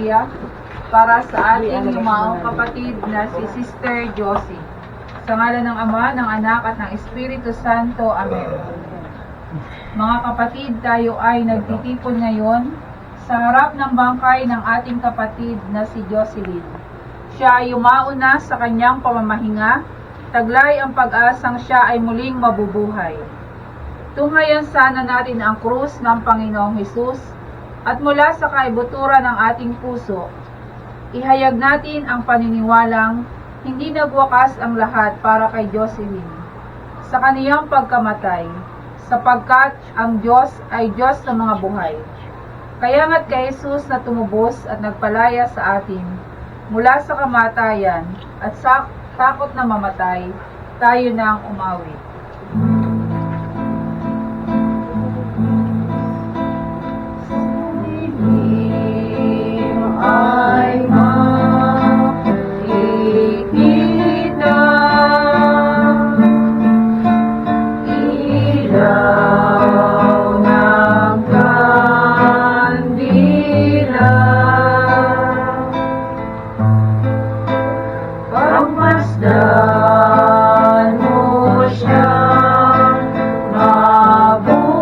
Maria para sa ating yumaong kapatid na si Sister Josie. Sa ngalan ng Ama, ng Anak at ng Espiritu Santo. Amen. Mga kapatid, tayo ay nagtitipon ngayon sa harap ng bangkay ng ating kapatid na si Jocelyn. Siya ay yumauna sa kanyang pamamahinga, taglay ang pag-asang siya ay muling mabubuhay. Tunghayan sana natin ang krus ng Panginoong Hesus at mula sa kaibuturan ng ating puso, ihayag natin ang paniniwalang hindi nagwakas ang lahat para kay Jocelyn sa kaniyang pagkamatay, sapagkat ang Diyos ay Diyos ng mga buhay. Kaya nga't kay Jesus na tumubos at nagpalaya sa atin mula sa kamatayan at sa takot na mamatay, tayo nang umawi. Ay makikita ilaw ng kandila, pagmasdan mo siyang mabuti.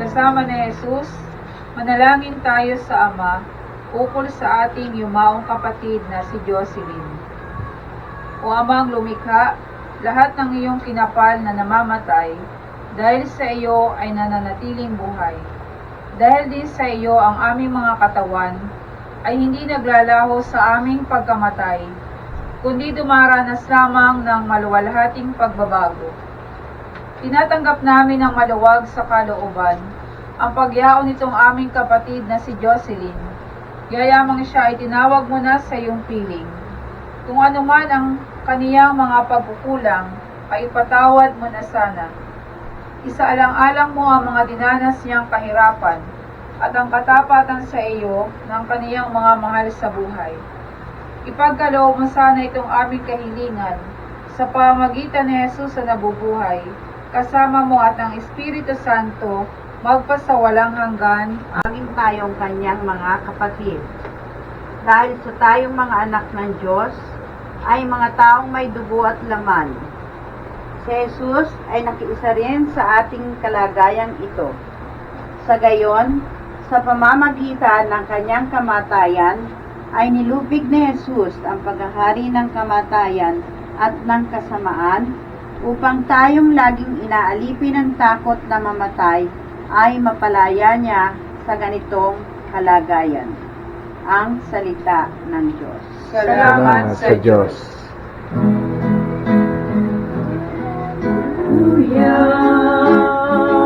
Kasama ni Jesus, manalangin tayo sa Ama ukol sa ating yumaong kapatid na si Jocelyn. O Amang lumikha, lahat ng iyong kinapal na namamatay dahil sa iyo ay nananatiling buhay. Dahil din sa iyo ang aming mga katawan ay hindi naglalaho sa aming pagkamatay, kundi dumaranas lamang ng maluwalhating pagbabago. Tinatanggap namin ng maluwag sa kalooban ang pagyaon nitong aming kapatid na si Jocelyn. Yayamang siya ay tinawag mo na sa iyong piling. Kung ano man ang kaniyang mga pagkukulang, kaipatawad mo na sana. Isaalang-alang mo ang mga dinanas niyang kahirapan at ang katapatan sa iyo ng kaniyang mga mahal sa buhay. Ipagkaloob mo sana itong aming kahilingan sa pamamagitan ni Jesus na nabubuhay, kasama mo at ang Espiritu Santo magpasawalang hanggan. Maging tayong kanyang mga kapatid. Dahil sa tayong mga anak ng Diyos, ay mga taong may dugo at laman. Si Jesus ay nakiisa rin sa ating kalagayang ito. Sa gayon, sa pamamagitan ng kanyang kamatayan, ay nilubig ni Jesus ang paghahari ng kamatayan at ng kasamaan, upang tayong laging inaalipin ng takot na mamatay, ay mapalaya niya sa ganitong kalagayan. Ang salita ng Diyos. Salamat sa Diyos.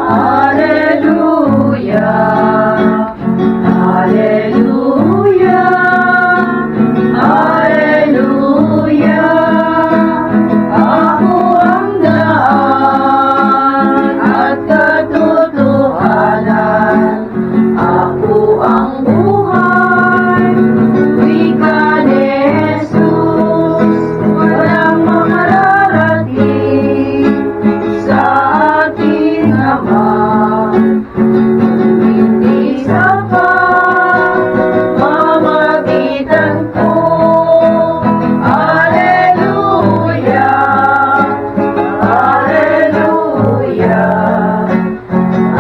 Alleluia, Alleluia, Alleluia. Ako ang daan at katotohanan, ako ang buhay, wika ni Jesus, walang makararating sa ating Ama, hindi sa pamamagitan ko. Alleluia, Alleluia,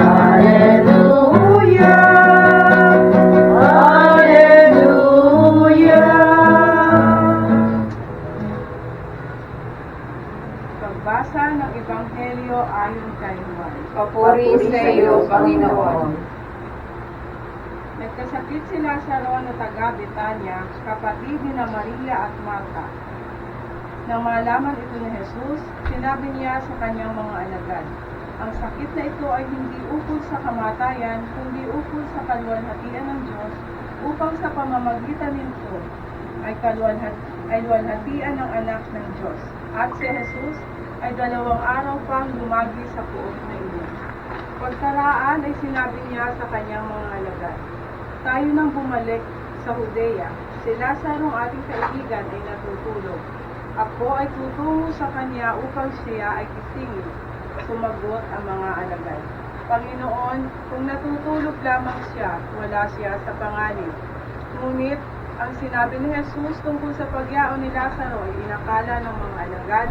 Alleluia, Alleluia. Pagbasa ng Ebanghelyo ayon kay Juan. Papuri sa iyo, Panginoon. Nagkasakit si Lazaro na taga Betania, kapatid ni na Maria at Marta. Nang malaman ito ni Jesus, sinabi niya sa kanyang mga alagad, ang sakit na ito ay hindi ukol sa kamatayan, kundi ukol sa kaluwalhatian ng Diyos, upang sa pamamagitan nito ay luwalhatian ng anak ng Diyos. At si Jesus ay 2 araw pang lumagi sa puot na iyon. Pagkaraan ay sinabi niya sa kanyang mga alagad, tayo nang bumalik sa Judea. Si Lazaro, ating kaibigan, ay natutulog. Ako ay tutungo sa kanya upang siya ay kisingin. Sumagot ang mga alagad, Panginoon, kung natutulog lamang siya, wala siya sa panganib. Ngunit, ang sinabi ni Jesus tungkol sa pagyaon ni Lazaro ay inakala ng mga alagad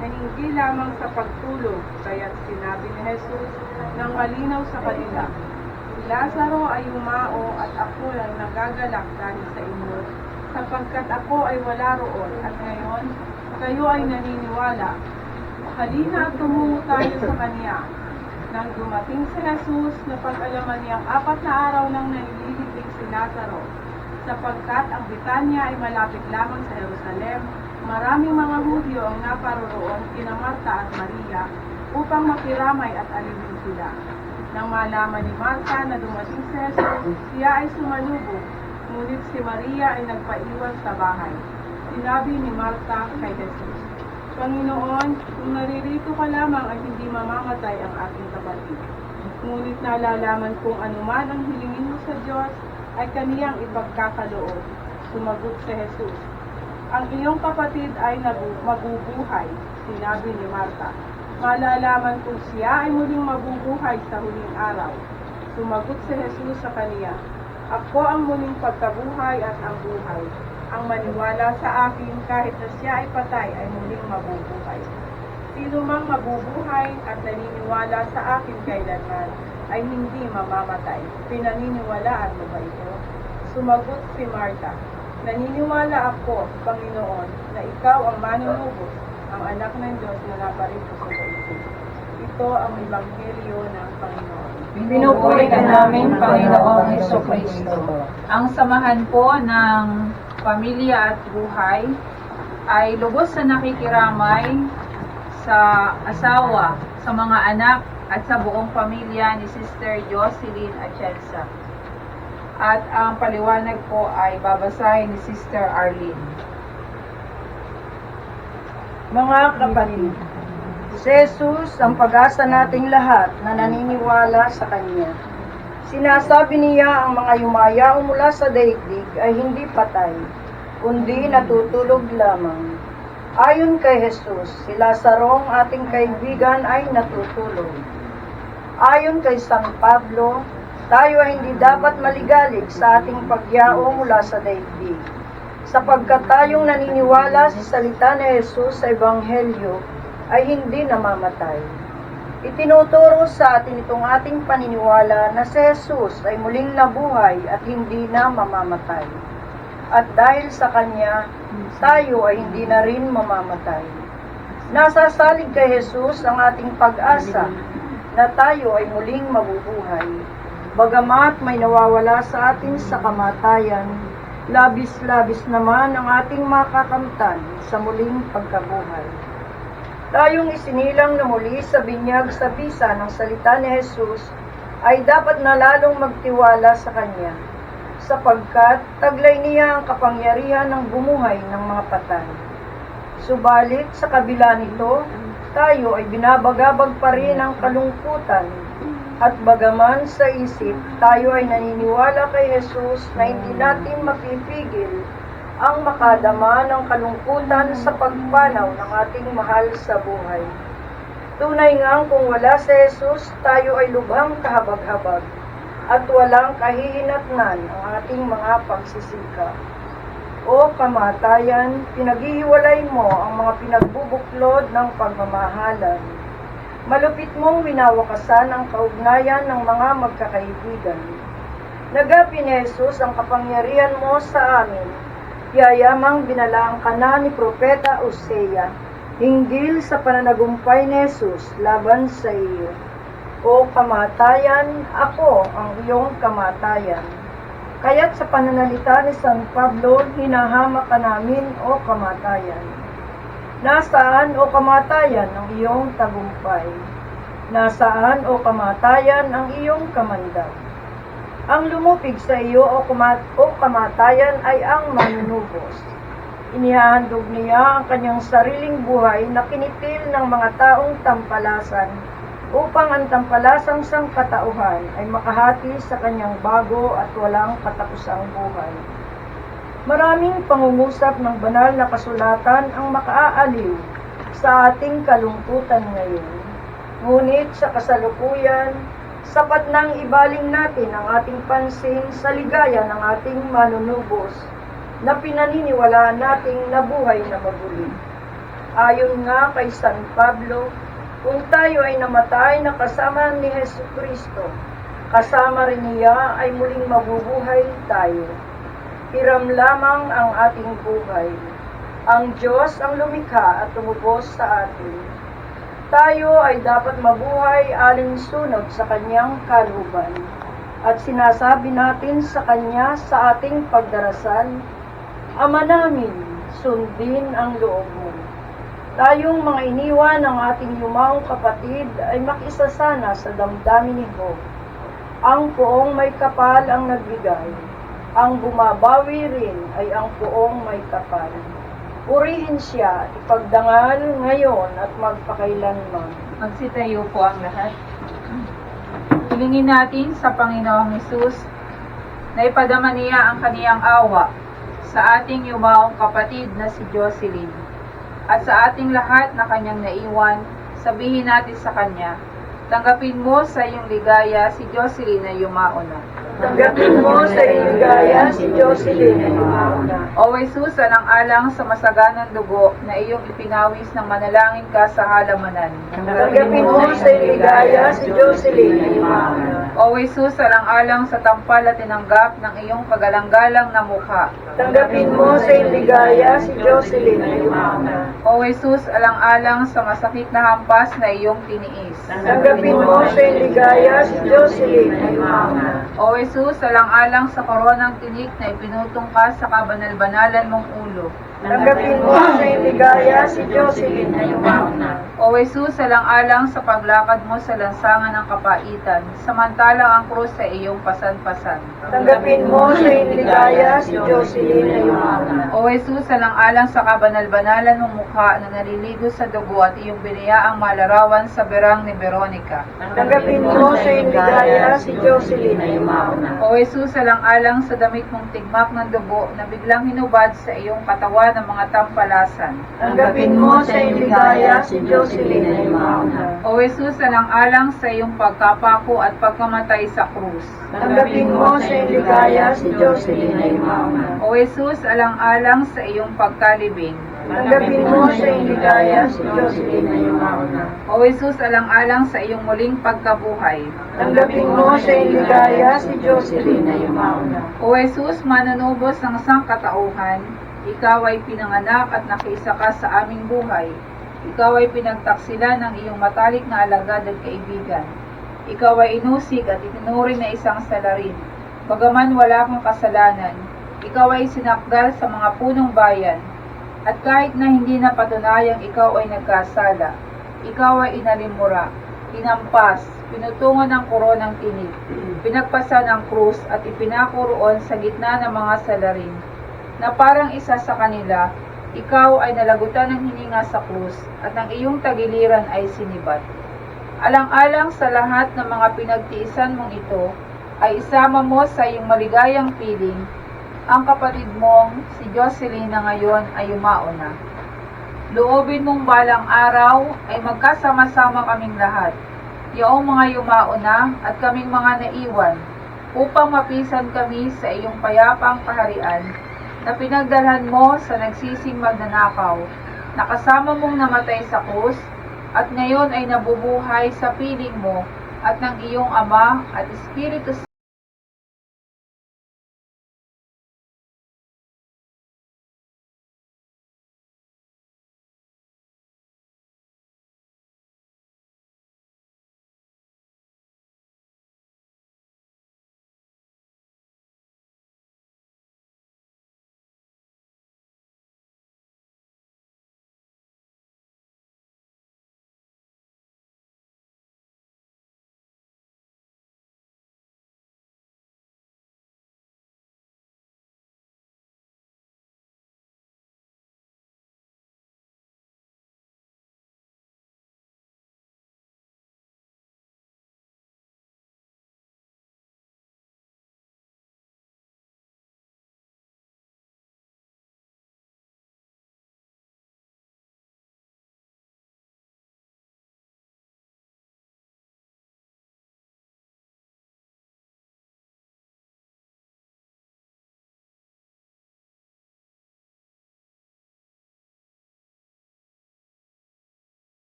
na hindi lamang sa pagtulog, kaya't sinabi ni Jesus ng malinaw sa kanila, si Lazaro ay humao at ako ay nagagalak dahil sa inyo, sapagkat ako ay wala roon at ngayon kayo ay naniniwala. Halina at tumungo tayo sa kanya. Nang dumating si Jesus, napag-alaman niyang 4 na araw nang nililibing si Lazaro, sapagkat ang Betania ay malapit lamang sa Jerusalem. Maraming mga Hudyo ang naparoroon kina Marta at Maria upang makiramay at alipin sila. Nang malaman ni Marta na dumating si Jesus, siya ay sumalubong, ngunit si Maria ay nagpaiwan sa bahay. Sinabi ni Marta kay Jesus, Panginoon, kung naririto ka lamang ay hindi mamamatay ang aking kapatid. Ngunit nalalaman kung anuman ang hilingin mo sa Diyos, ay kaniyang ipagkakaloob. Sumagot si Jesus, ang iyong kapatid ay mabubuhay, sinabi ni Marta. Malalaman kung siya ay muling mabubuhay sa huling araw. Sumagot si Jesus sa kaniya, ako ang muling pagkabuhay at ang buhay. Ang maniwala sa akin kahit na siya ay patay ay muling mabubuhay. Sino mang mabubuhay at naniniwala sa akin kailanman ay hindi mamamatay. Pinaniniwalaan mo ba ito? Sumagot si Marta, naniniwala ako, Panginoon, na ikaw ang manunubos, ang anak ng Diyos na naparito sa daigdig. Ito ang Ebanghelyo ng Panginoon. Pinupuri ka namin, Panginoong Jesucristo. Ang samahan po ng pamilya at buhay ay lubos sa nakikiramay sa asawa, sa mga anak, at sa buong pamilya ni Sister Jocelyn Atienza. At ang paliwanag po ay babasahin ni Sister Arlene. Mga kapatid, Si Jesus ang pag-asa nating lahat na naniniwala sa Kanya. Sinasabi niya ang mga yumayaw mula sa daigdig ay hindi patay, kundi natutulog lamang. Ayon kay Jesus, si Lazaro, ang ating kaibigan, ay natutulog. Ayon kay San Pablo, tayo ay hindi dapat maligalig sa ating pagyao mula sa daigdig, sapagkat tayong naniniwala sa salita ni Jesus sa Ebanghelyo ay hindi namamatay. Itinuturo sa atin itong ating paniniwala na si Jesus ay muling nabuhay at hindi na mamamatay. At dahil sa Kanya, tayo ay hindi na rin mamamatay. Nasasalig kay Jesus ang ating pag-asa na tayo ay muling mabubuhay. Bagamat may nawawala sa atin sa kamatayan, labis-labis naman ang ating makakamtan sa muling pagkabuhay. Tayong isinilang na muli sa binyag sa bisa ng salita ni Jesus ay dapat na lalong magtiwala sa Kanya, sapagkat taglay niya ang kapangyarihan ng bumuhay ng mga patay. Subalit sa kabila nito, tayo ay binabagabag pa rin ng kalungkutan, at bagaman sa isip tayo ay naniniwala kay Jesus na hindi natin mapipigil ang makadama ng kalungkutan sa pagpanaw ng ating mahal sa buhay. Tunay ngang kung wala si Jesus, tayo ay lubhang kahabag-habag at walang kahihinatnan ang ating mga pagsisikap. O kamatayan, pinaghihiwalay mo ang mga pinagbubuklod ng pagmamahalan. Malupit mong winawakasan ang kaugnayan ng mga magkakaibigan. Nagapi ni Jesus ang kapangyarihan mo sa amin, yayamang binalaan ka na ni Propeta Hosea, hinggil sa pananagumpay ni Jesus laban sa iyo. O kamatayan, ako ang iyong kamatayan. Kaya't sa pananalita ni San Pablo, hinahamak ka namin, o kamatayan. Nasaan, o kamatayan, ang iyong tagumpay? Nasaan, o kamatayan, ang iyong kamandag? Ang lumupig sa iyo, o kamatayan, ay ang manunubos. Inihahandog niya ang kanyang sariling buhay na kinitil ng mga taong tampalasan upang ang tampalasang sangkatauhan ay makahati sa kanyang bago at walang katapusang buhay. Maraming pangungusap ng banal na kasulatan ang makaaaliw sa ating kalungkutan ngayon. Ngunit sa kasalukuyan, sapat nang ibaling natin ang ating pansin sa ligaya ng ating manunubos na pinaniniwalaan nating nabuhay na mabuli. Ayon nga kay San Pablo, kung tayo ay namatay na kasama ni Jesucristo, kasama rin niya ay muling mabubuhay tayo. Hiram lamang ang ating buhay. Ang Diyos ang lumikha at tumubos sa atin. Tayo ay dapat mabuhay alinsunod sa Kanyang kalooban. At sinasabi natin sa Kanya sa ating pagdarasal, Ama namin, sundin ang loob mo. Tayong mga iniwan ng ating yumaong kapatid ay makisasana sa damdamin ni Job. Ang poong may kapal ang nagbigay. Ang bumabawi rin ay ang poong may kapal. Purihin siya at ipagdangal ngayon at magpakailanman. Magsitayo po ang lahat. Hilingin natin sa Panginoong Hesus na ipadama niya ang kaniyang awa sa ating yumaong kapatid na si Jocelyn. At sa ating lahat na kanyang naiwan, sabihin natin sa kanya, tanggapin mo sa iyong ligaya si Jocelyn na yumao na. Tanggapin mo sa iyong ligaya si Jocelyn na yumao na. O Jesus, alang-alang sa masaganang dugo na iyong ipinawis ng manalangin ka sa halamanan. Tanggapin mo sa iyong ligaya si Jocelyn na yumao na. O Jesus, alang-alang sa tampal at tinanggap ng iyong kagalang-galang na mukha. Tanggapin mo sa iyong ligaya si Jocelyn na yumao na. O Jesus, alang-alang sa masakit na hampas na iyong tiniis. Tanggapin mo sa iyong ligaya si Jocelyn na yumao na. O Jesus, alang-alang sa koronang tinik na ipinutong ka sa kabanal-banalan mong ulo. Tanggapin mo sa iyong ligaya si Jocelyn na yumao na. O O Jesus, alang-alang sa paglakad mo sa lansangan ng kapaitan, samantalang ang krus sa iyong pasan-pasan. Tanggapin mo sa iyong ligaya si Jocelyn na yumauna. O Jesus, alang-alang sa kabanal-banalan mong mukha na naliligo sa dugo at iyong biniyaang malarawan sa berang ni Veronica. Tanggapin mo sa iyong ligaya si Jocelyn na yumauna. O Jesus, alang-alang sa damit mong tigmak ng dugo na biglang hinubad sa iyong katawan ng mga tampalasan. Tanggapin mo sa iyong ligaya si Jocelyn na yumauna. O Jesus, alang-alang sa iyong pagkapako at pagkamatay sa krus. Tanggapin mo sa iyong ligaya si Jocelyn na yumauna. O Jesus, alang-alang sa iyong pagkalibing. Tanggapin mo sa iyong ligaya si Jocelyn na yumauna. O Jesus, alang-alang sa iyong muling pagkabuhay. Tanggapin mo sa iyong ligaya si Jocelyn na yumauna. O Jesus, manunubos ng sangkatauhan, ikaw ay pinanganak at nakiisa ka sa aming buhay. Ikaw ay pinagtaksilan ng iyong matalik na alagad at kaibigan. Ikaw ay inusig at itinuri na isang salarin. Bagaman wala kang kasalanan, ikaw ay sinakdal sa mga punong bayan. At kahit na hindi napatunayang ikaw ay nagkasala, ikaw ay inalimura, tinampas, pinutungan ng koronang tinig, pinagpasa ng krus at ipinako roon sa gitna ng mga salarin, na parang isa sa kanila, ikaw ay nalagutan ng hininga sa krus at ang iyong tagiliran ay sinibat. Alang-alang sa lahat ng mga pinagtiisan mong ito, ay isama mo sa iyong maligayang piling ang kapatid mong si Jocelyn na ngayon ay yumauna. Loobin mong balang araw ay magkasama-sama kaming lahat, iyong mga yumauna at kaming mga naiwan, upang mapisan kami sa iyong payapang kaharian na pinagdalhan mo sa nagsising magnanakaw, na kasama mong namatay sa krus, at ngayon ay nabubuhay sa piling mo at ng iyong Ama at Espiritu Santo.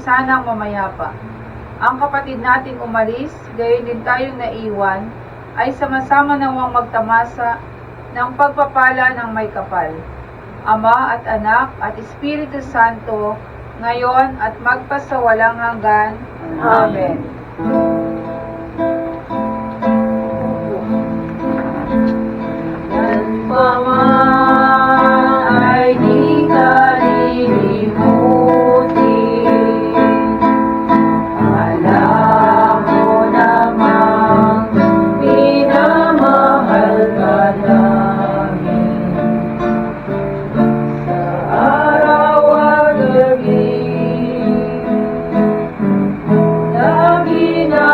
Sanang mamayapa. Ang kapatid nating umalis, gayon din tayong naiwan, ay sama-sama nawang magtamasa ng pagpapala ng may kapal. Ama at Anak at Espiritu Santo, ngayon at magpasawalang hanggan. Amen. Yan pa man ay di kalilimutin. Alam mo namang minamahal ka namin. Sa araw at gabi, lagi na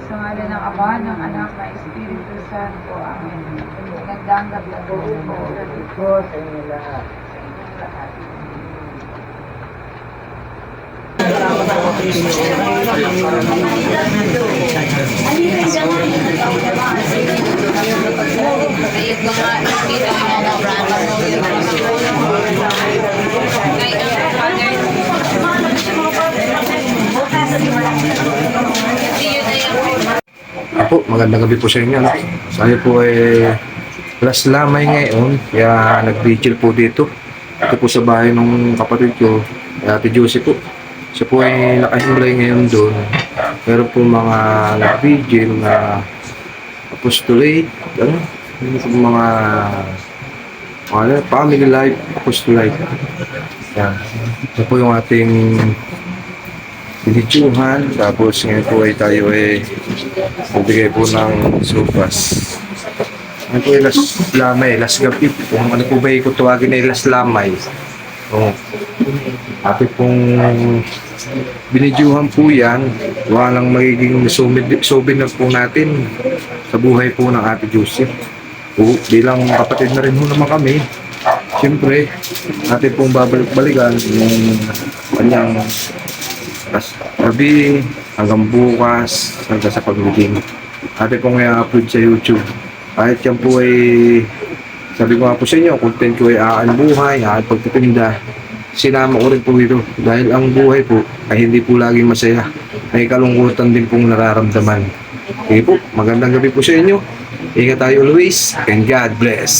Sa ngala ng Ama, ng Anak, ng Espiritu Santo. Amen. Magandang gabi po. sa inyo lahat. Apo, magandang gabi po sa inyo. No? Sabi po last lamay ngayon, kaya nag-vigil po dito. Ito po sa bahay ng kapatid ko, Ate Josie po. Siya po ay nakahimlay ngayon doon. Meron po mga nag-vigil na apostolate, ano po mga family life, apostolate. Yan. Ito po yung ating binitsuhan, tapos ngayon po ay tayo magbigay po ng sopas. Ano po yung last lamay, last gabi, kung ano po ba yung tawagin ay last lamay. O, ating pong binidyohan po yan, walang magiging souvenir po natin sa buhay po ng Ate Josie. O, bilang kapatid na rin ho naman kami, siyempre, ating pong babalik-balikan yung kanyang gabi hanggang bukas hanggang sa pag-meeting. Ate pong i-upload sa YouTube. Kahit yan po ay sabi ko nga po sa inyo, content ko ay aan buhay, aan pagtitinda. Sinama ko rin po ito dahil ang buhay po ay hindi po laging masaya. May kalungkutan din pong nararamdaman. Okay po, magandang gabi po sa inyo. Ingat tayo always and God bless.